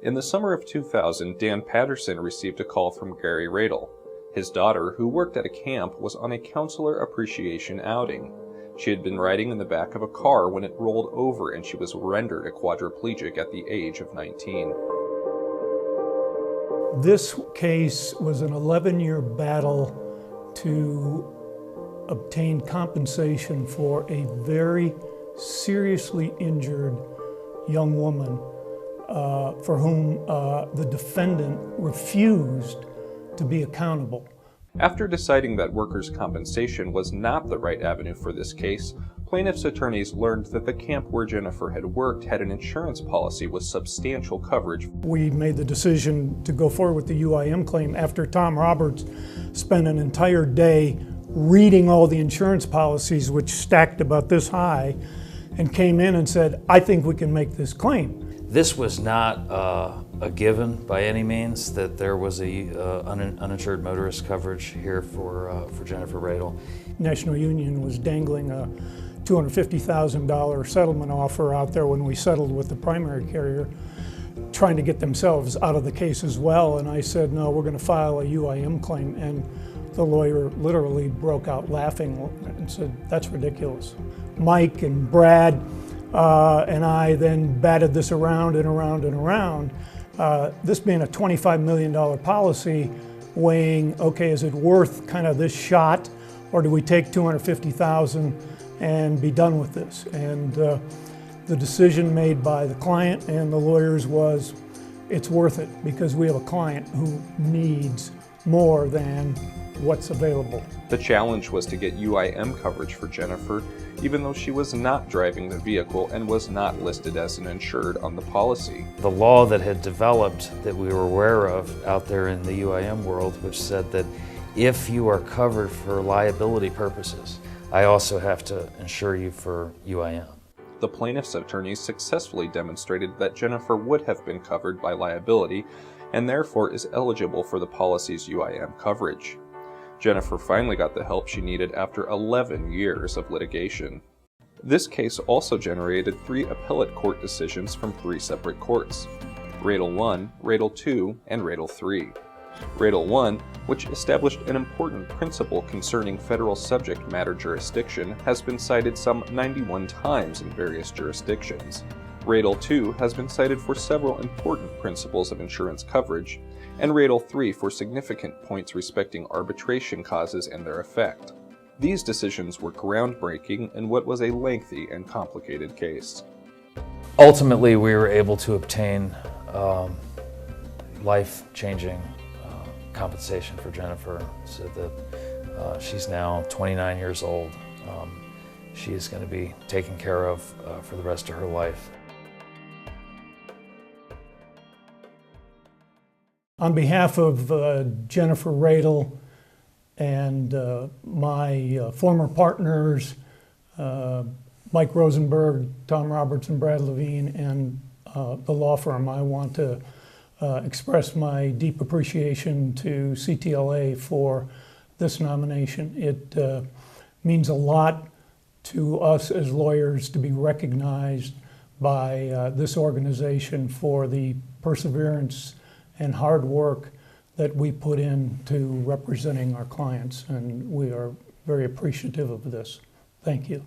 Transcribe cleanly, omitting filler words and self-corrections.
In the summer of 2000, Dan Patterson received a call from Gary Radil. His daughter, who worked at a camp, was on a counselor appreciation outing. She had been riding in the back of a car when it rolled over and she was rendered a quadriplegic at the age of 19. This case was an 11-year battle to obtain compensation for a very seriously injured young woman for whom the defendant refused to be accountable. After deciding that workers' compensation was not the right avenue for this case, plaintiff's attorneys learned that the camp where Jennifer had worked had an insurance policy with substantial coverage. We made the decision to go forward with the UIM claim after Tom Roberts spent an entire day reading all the insurance policies, which stacked about this high, and came in and said, I think we can make this claim. This was not a given by any means, that there was uninsured motorist coverage here for Jennifer Radil. National Union was dangling a $250,000 settlement offer out there when we settled with the primary carrier, trying to get themselves out of the case as well. And I said, no, we're going to file a UIM claim. And the lawyer literally broke out laughing and said, that's ridiculous. Mike and Brad and I then batted this around and around and around. This being a $25 million policy, weighing, okay, is it worth kind of this shot, or do we take $250,000 and be done with this? And the decision made by the client and the lawyers was, it's worth it, because we have a client who needs more than what's available. The challenge was to get UIM coverage for Jennifer, even though she was not driving the vehicle and was not listed as an insured on the policy. The law that had developed that we were aware of out there in the UIM world, which said that if you are covered for liability purposes, I also have to insure you for UIM. The plaintiff's attorneys successfully demonstrated that Jennifer would have been covered by liability and therefore is eligible for the policy's UIM coverage. Jennifer finally got the help she needed after 11 years of litigation. This case also generated 3 appellate court decisions from 3 separate courts: Radil 1, Radil 2, and Radil 3. Radil 1, which established an important principle concerning federal subject matter jurisdiction, has been cited some 91 times in various jurisdictions. Radil 2 has been cited for several important principles of insurance coverage, and Radil 3 for significant points respecting arbitration causes and their effect. These decisions were groundbreaking in what was a lengthy and complicated case. Ultimately, we were able to obtain life-changing compensation for Jennifer, so that she's now 29 years old. She is going to be taken care of for the rest of her life. On behalf of Jennifer Radil and my former partners, Mike Rosenberg, Tom Roberts, and Brad Levine, and the law firm, I want to express my deep appreciation to CTLA for this nomination. It means a lot to us as lawyers to be recognized by this organization for the perseverance and hard work that we put into representing our clients, and we are very appreciative of this. Thank you.